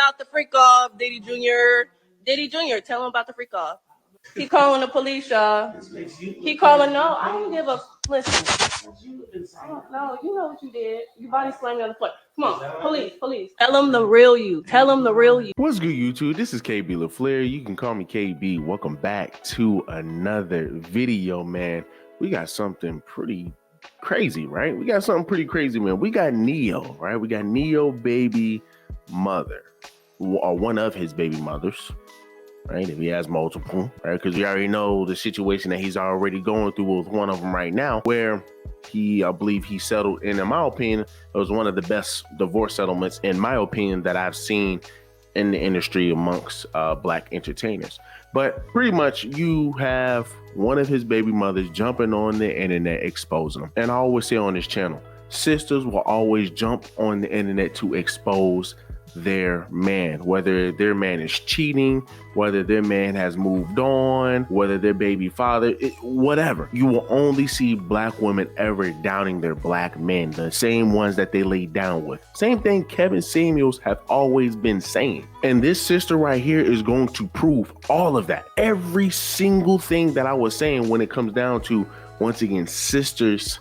about the freak off, Diddy Jr. Diddy Jr. Tell him about the freak off. He calling the police, y'all. He calling. No, I don't give a listen. No, you know what you did. You body slammed me on the floor. Come on, police. Tell him the real you. Tell him the real you. What's good, YouTube? This is KB LaFleur. You can call me KB. Welcome back to another video, man. We got something pretty crazy, right? We got something pretty crazy, man. We got Neo, right? We got Neo baby mother, or one of his baby mothers, right? If he has multiple, right? Because we already know the situation that he's already going through with one of them right now, where I believe he settled, and in my opinion, it was one of the best divorce settlements, in my opinion, that I've seen in the industry amongst black entertainers. But pretty much you have one of his baby mothers jumping on the internet exposing him. And I always say on this channel, sisters will always jump on the internet to expose their man, whether their man is cheating, whether their man has moved on, whether their baby father, whatever. You will only see black women ever downing their black men, the same ones that they laid down with. Same thing Kevin Samuels have always been saying. And this sister right here is going to prove all of that. Every single thing that I was saying when it comes down to, once again, sisters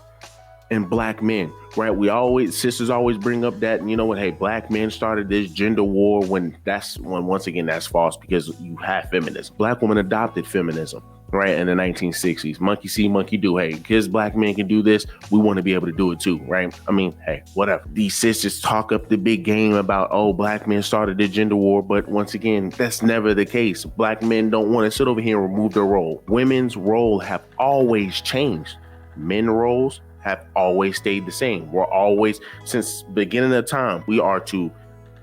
and black men, right? Sisters always bring up that, you know what, hey, black men started this gender war, when once again, that's false, because you have feminism. Black women adopted feminism, right, in the 1960s. Monkey see, monkey do. Hey, because black men can do this, we want to be able to do it too, right? I mean, hey, whatever. These sisters talk up the big game about, oh, black men started the gender war, but once again, that's never the case. Black men don't want to sit over here and remove their role. Women's role have always changed. Men roles have always stayed the same. We're always, since beginning of time, we are to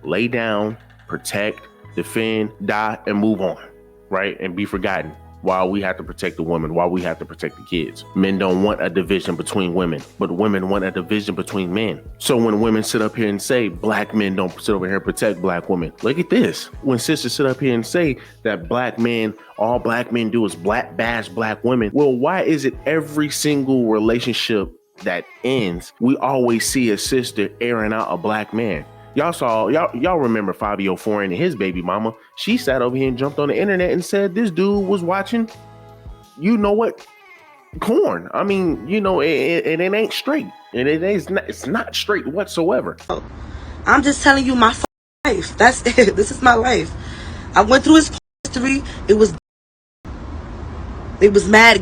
lay down, protect, defend, die, and move on, right? And be forgotten, while we have to protect the woman, while we have to protect the kids. Men don't want a division between women, but women want a division between men. So when women sit up here and say black men don't sit over here and protect black women, look at this. When sisters sit up here and say that black men, all black men do is bash black women, well, why is it every single relationship that ends, we always see a sister airing out a black man? Y'all remember Fabio Foreign and his baby mama. She sat over here and jumped on the internet and said this dude was watching, you know what, corn. I mean, you know, it ain't straight, and it's not straight whatsoever. I'm just telling you my life. That's it. This is my life. I went through his history. It was mad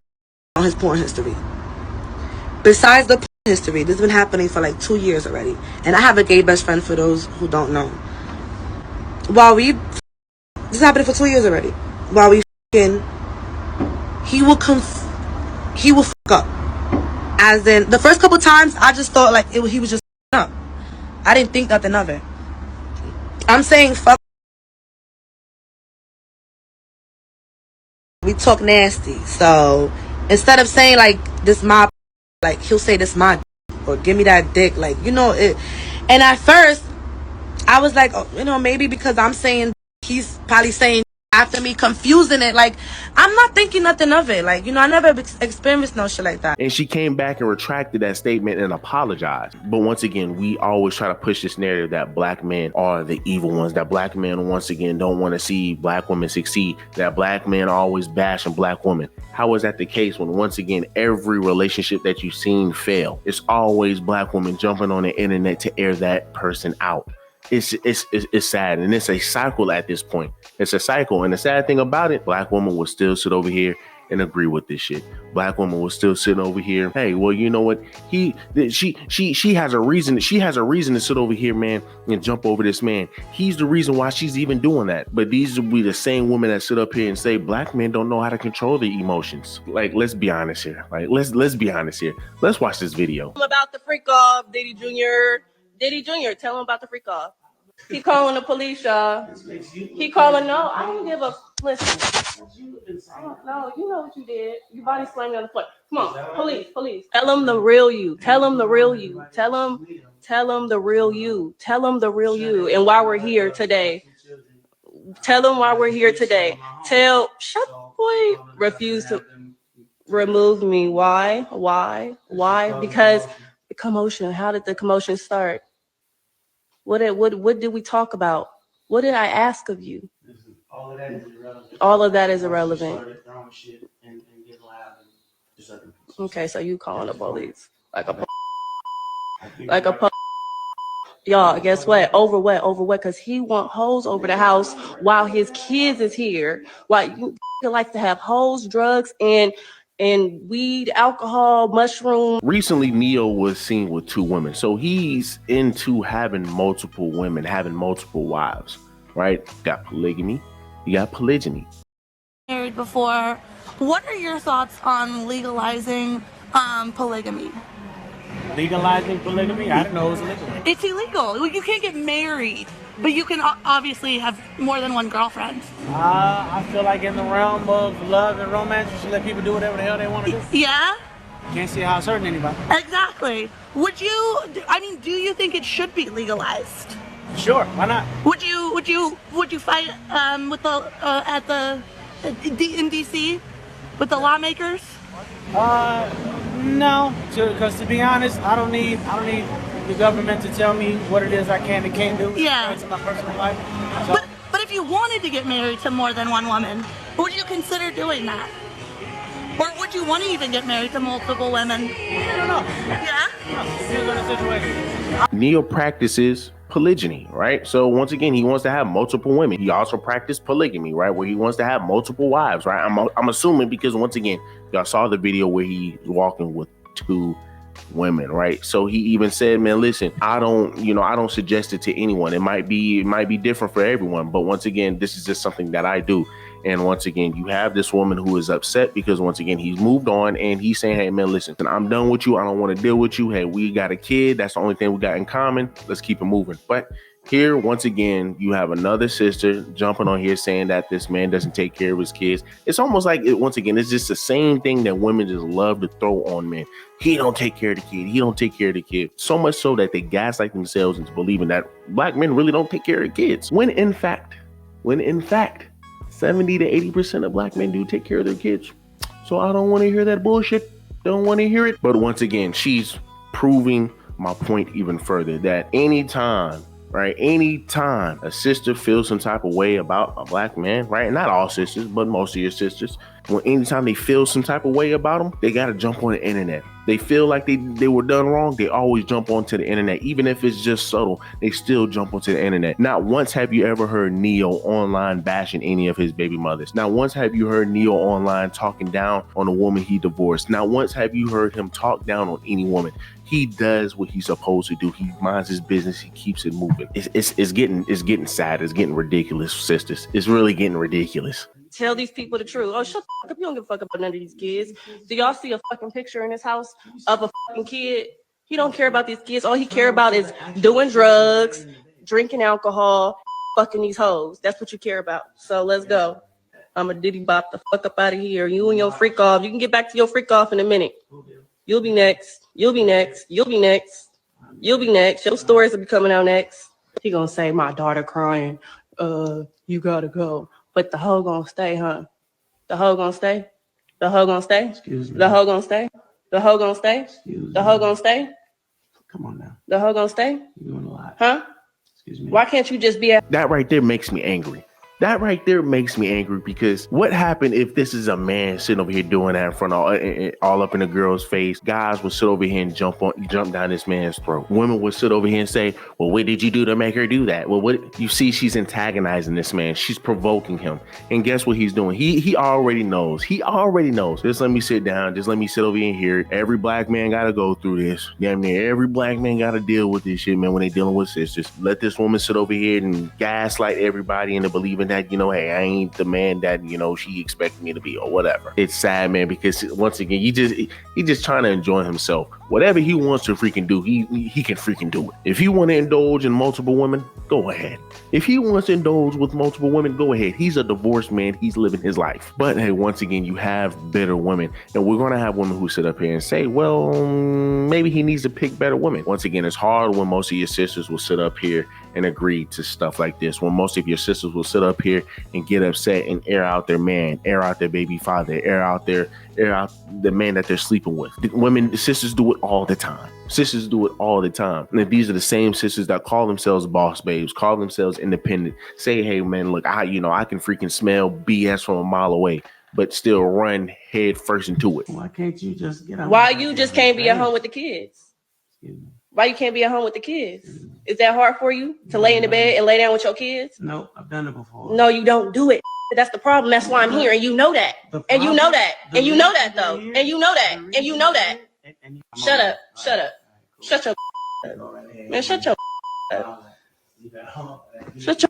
on his porn history. Besides the history, this has been happening for like 2 years already. And I have a gay best friend, for those who don't know. This is happening for 2 years already. While we he will fuck up. As in, the first couple times, I just thought like he was just up. I didn't think nothing of it. I'm saying fuck. We talk nasty. So instead of saying like this my, like he'll say this my, or give me that dick, like, you know it. And at first I was like, oh, you know, maybe because I'm saying, he's probably saying after me, confusing it. Like, I'm not thinking nothing of it. Like, you know, I never experienced no shit like that. And she came back and retracted that statement and apologized. But once again, we always try to push this narrative that black men are the evil ones, that black men, once again, don't want to see black women succeed, that black men are always bashing black women. How is that the case when, once again, every relationship that you've seen fail, it's always black women jumping on the internet to air that person out? It's sad, and it's a cycle at this point. It's a cycle, and the sad thing about it, black women will still sit over here and agree with this shit. Black woman will still sit over here. Hey, well, you know what? She has a reason. She has a reason to sit over here, man, and jump over this man. He's the reason why she's even doing that. But these will be the same women that sit up here and say black men don't know how to control their emotions. Like, let's be honest here. Like, let's be honest here. Let's watch this video. About the freak off, Diddy Jr. Diddy Jr. Tell him about the freak off. He calling the police, y'all. He calling. No, I don't give a listen. No, you know what you did. You body slammed me on the floor. Come on, police. Tell him the real you. Tell him the real you. Tell him the real you. Tell him the real you. And why we're here today. Tell him why we're here today. Shut boy. Refuse to remove me. Why? Because the commotion. How did the commotion start? What did we talk about? What did I ask of you? All of that is irrelevant. All of that is irrelevant. Started throwing shit and get loud and just other people. Okay, so you calling the police like a I think like a about- y'all. Guess what? Over what? Over what? Because he want hoes over the house while his kids is here. Why you like to have hoes, drugs, and weed, alcohol, mushroom. Recently, Neo was seen with 2 women. So he's into having multiple women, having multiple wives, right? Got polygamy, you got polygyny. Married before. What are your thoughts on legalizing polygamy? Legalizing polygamy? I didn't know it was illegal. It's illegal. You can't get married, but you can obviously have more than one girlfriend. I feel like in the realm of love and romance, you should let people do whatever the hell they want to do. Yeah, Can't see how it's hurting anybody. exactly. Would you? I mean, do you think it should be legalized? Sure, why not? Would you fight with the in DC with the lawmakers? No, because to be honest, I don't need the government to tell me what it is I can and can't do. Yeah. It's my personal life. So, But if you wanted to get married to more than one woman, would you consider doing that? Or would you want to even get married to multiple women? I don't know. Yeah? Depends on the situation. Neo practices polygyny, right? So once again, he wants to have multiple women. He also practiced polygamy, right? Where he wants to have multiple wives, right? I'm assuming because once again, y'all saw the video where he's walking with 2 women, right? So he even said, man, listen, I don't suggest it to anyone. It might be different for everyone, but once again, this is just something that I do. And once again, you have this woman who is upset because once again, he's moved on and he's saying, hey man, listen, I'm done with you. I don't want to deal with you. Hey, we got a kid. That's the only thing we got in common. Let's keep it moving. But here, once again, you have another sister jumping on here saying that this man doesn't take care of his kids. It's almost like, once again, it's just the same thing that women just love to throw on men. He don't take care of the kid. He don't take care of the kid. So much so that they gaslight themselves into believing that black men really don't take care of kids. When in fact, 70 to 80% of black men do take care of their kids. So I don't want to hear that bullshit. Don't want to hear it. But once again, she's proving my point even further that anytime a sister feels some type of way about a black man, right? Not all sisters, but most of your sisters, anytime they feel some type of way about them, they got to jump on the internet. They feel like they were done wrong. They always jump onto the internet. Even if it's just subtle, they still jump onto the internet. Not once have you ever heard Neo online bashing any of his baby mothers. Not once have you heard Neo online talking down on a woman he divorced. Not once have you heard him talk down on any woman. He does what he's supposed to do. He minds his business. He keeps it moving. It's getting sad. It's getting ridiculous, sisters. It's really getting ridiculous. Tell these people the truth. Oh, shut the fuck up. You don't give a fuck about none of these kids. Do y'all see a fucking picture in his house of a fucking kid? He don't care about these kids. All he care about is doing drugs, drinking alcohol, fucking these hoes. That's what you care about. So let's go. I'm a diddy bop the fuck up out of here. You and your freak off. You can get back to your freak off in a minute. You'll be next. You'll be next. You'll be next. You'll be next. Your stories will be coming out next. He gonna say, my daughter crying. You gotta go. But the hoe gonna stay, huh? The hoe gonna stay? The hoe gonna stay? Excuse me. The hoe gonna stay? The hoe gonna stay? Excuse The me. hoe gonna stay? Come on now. The hoe gonna stay? You're doing a lot. Huh? Excuse me. Why can't you just be at That right there makes me angry. That right there makes me angry because what happened if this is a man sitting over here doing that in front of all up in a girl's face? Guys would sit over here and jump down this man's throat. Women would sit over here and say, well, what did you do to make her do that? Well, what you see, she's antagonizing this man. She's provoking him. And guess what he's doing? He already knows. He already knows. Just let me sit down. Just let me sit over here and hear it. Every black man got to go through this. Damn near every black man got to deal with this shit, man, when they dealing with sisters. Let this woman sit over here and gaslight everybody into believing that, hey, I ain't the man that, she expected me to be or whatever. It's sad, man, because once again, he just trying to enjoy himself. Whatever he wants to freaking do, he can freaking do it. If he want to indulge in multiple women, go ahead. If he wants to indulge with multiple women, go ahead. He's a divorced man. He's living his life. But hey, once again, you have bitter women. And we're going to have women who sit up here and say, well, maybe he needs to pick better women. Once again, it's hard when most of your sisters will sit up here and agree to stuff like this when most of your sisters will sit up here and get upset and air out their man, air out their baby father, air out the man that they're sleeping with. The sisters do it all the time. Sisters do it all the time. And these are the same sisters that call themselves boss babes, call themselves independent, say, hey man, look, I can freaking smell BS from a mile away, but still run head first into it. Why can't you just get out? Why you just can't be at home with the kids? Why you can't be at home with the kids? Is that hard for you to lay in the bed and lay down with your kids? No, I've done it before. No, you don't do it. That's the problem. That's why I'm here. And you know that. And you know that. And you know that though. And you know that. And you know that. Shut up. Shut up. Shut your man, shut your up. Shut your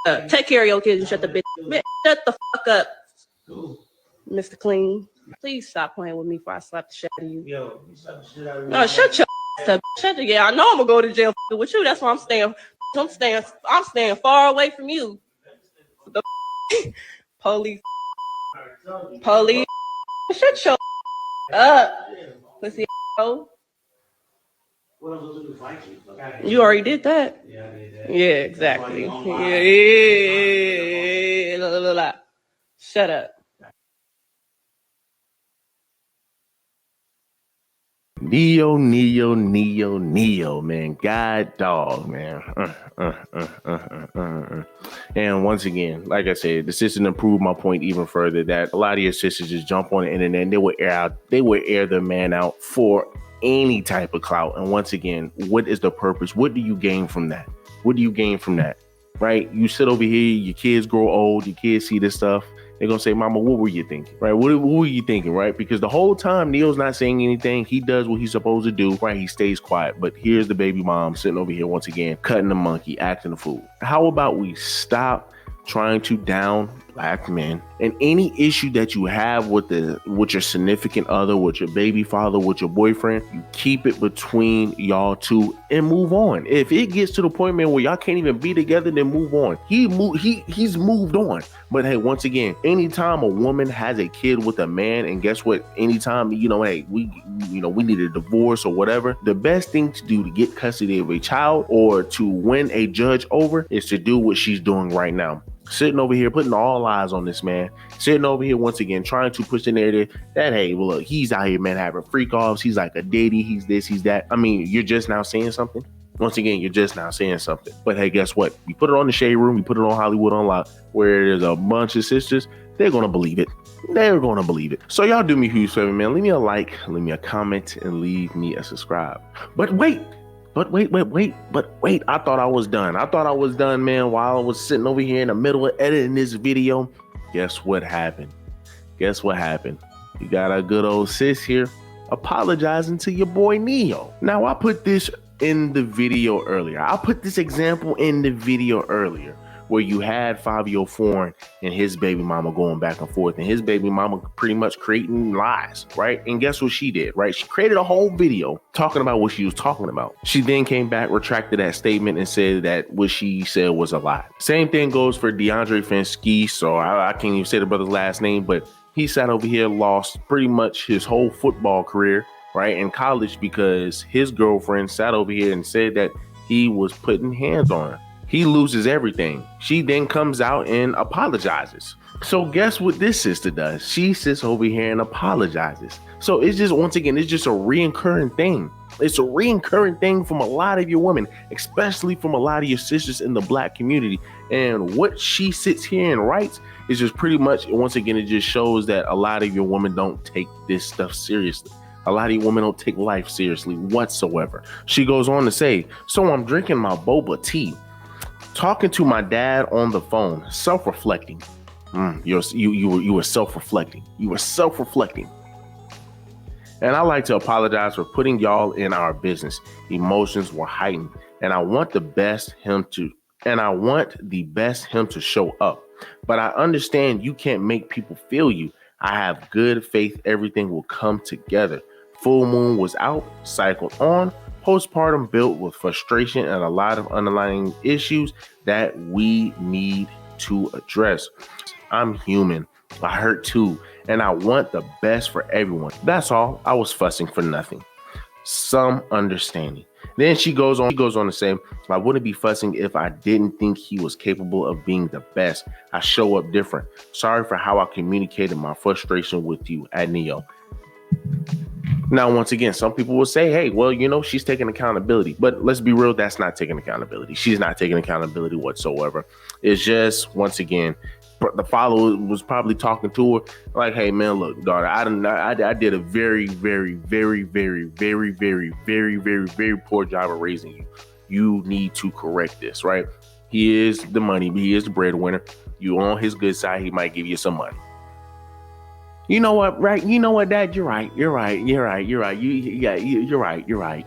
up. Take care of your kids and shut the bitch. Man, shut the fuck up. Mr. Clean. Please stop playing with me before I slap the shit out of you. Yo, you slap the shit out of me. No, shut your up. Shut your, yeah, I know I'm gonna go to jail with you. That's why I'm staying far away from you. The police. Shut your up. Pussy. You already did that. Yeah, I did that. Yeah, exactly. Yeah. Shut up. Neo, man. God dog, man. And once again, like I said, the sisters improved my point even further that a lot of your sisters just jump on the internet and they will air their man out for any type of clout. And once again, what is the purpose? What do you gain from that? Right? You sit over here, your kids grow old, your kids see this stuff. They're going to say, mama, what were you thinking? Right? What were you thinking? Right? Because the whole time Neo's not saying anything. He does what he's supposed to do. Right? He stays quiet. But here's the baby mom sitting over here once again, cutting the monkey, acting a fool. How about we stop trying to down black men, and any issue that you have with your significant other, with your baby father, with your boyfriend, you keep it between y'all two and move on. If it gets to the point, man, where y'all can't even be together, then move on. He's moved on. But hey, once again, anytime a woman has a kid with a man, and guess what? Anytime, hey, we need a divorce or whatever, the best thing to do to get custody of a child or to win a judge over is to do what she's doing right now. Sitting over here, putting all eyes on this man. Sitting over here, once again, trying to push the narrative that, hey, well, look, he's out here, man, having freak offs. He's like a daddy. He's this, he's that. I mean, you're just now saying something. Once again, you're just now saying something. But hey, guess what? You put it on the Shade Room. You put it on Hollywood Unlocked, where there's a bunch of sisters. They're going to believe it. They're going to believe it. So y'all do me a huge favor, man. Leave me a like, leave me a comment, and leave me a subscribe. But wait. I thought I was done. Man, while I was sitting over here in the middle of editing this video. Guess what happened? You got a good old sis here apologizing to your boy Neo. Now, I put this in the video earlier. I put this example in the video earlier where you had Fabio Foreign and his baby mama going back and forth, and his baby mama pretty much creating lies, right? And guess what she did, right? She created a whole video talking about what she was talking about. She then came back, retracted that statement, and said that what she said was a lie. Same thing goes for DeAndre Fenske. So I can't even say the brother's last name, but he sat over here, lost pretty much his whole football career, right, in college, because his girlfriend sat over here and said that he was putting hands on her. He loses everything. She then comes out and apologizes. So guess what this sister does? She sits over here and apologizes. So it's just, once again, it's just a reoccurring thing. It's a reoccurring thing from a lot of your women, especially from a lot of your sisters in the black community. And what she sits here and writes is just pretty much, once again, it just shows that a lot of your women don't take this stuff seriously. A lot of you women don't take life seriously whatsoever. She goes on to say, so I'm drinking my boba tea, talking to my dad on the phone, self-reflecting. You were self-reflecting. You were self-reflecting. And I like to apologize for putting y'all in our business. Emotions were heightened, and I want the best him to show up. But I understand you can't make people feel you. I have good faith everything will come together. Full moon was out, cycled on. Postpartum built with frustration and a lot of underlying issues that we need to address. I'm human. I hurt too, and I want the best for everyone. That's all. I was fussing for nothing. some understanding. Then she goes on to say, I wouldn't be fussing if I didn't think he was capable of being the best. I show up different. Sorry for how I communicated my frustration with you at Neo. Now, once again, some people will say, hey, well, you know, she's taking accountability. But let's be real, that's not taking accountability. She's not taking accountability whatsoever. It's just, once again, the follower was probably talking to her like, hey, man, look, daughter, I did a very, very, very, very, very, very, very, very, very poor job of raising you. You need to correct this, right? He is the money. He is the breadwinner. You on his good side. He might give you some money. You know what, right? You know what, Dad? You're right. You're right. You're right. You're right. You're right. You're right.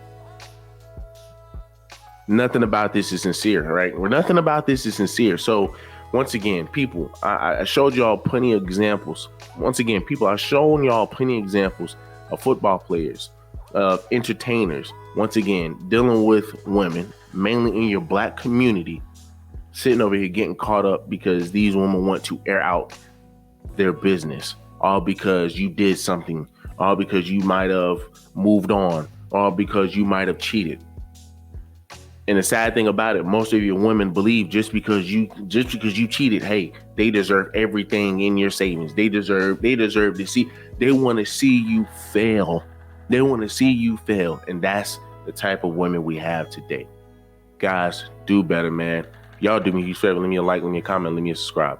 Nothing about this is sincere, right? Nothing about this is sincere. So, once again, people, I showed y'all plenty of examples. Once again, people, I've shown y'all plenty of examples of football players, of entertainers, once again, dealing with women, mainly in your black community, sitting over here getting caught up because these women want to air out their business. All because you did something, all because you might have moved on, all because you might have cheated. And the sad thing about it, most of your women believe just because you cheated, hey, they deserve everything in your savings. They deserve to see, they want to see you fail. They want to see you fail. And that's the type of women we have today. Guys, do better, man. Y'all do me a huge favor. Leave me a like, leave me a comment, leave me a subscribe.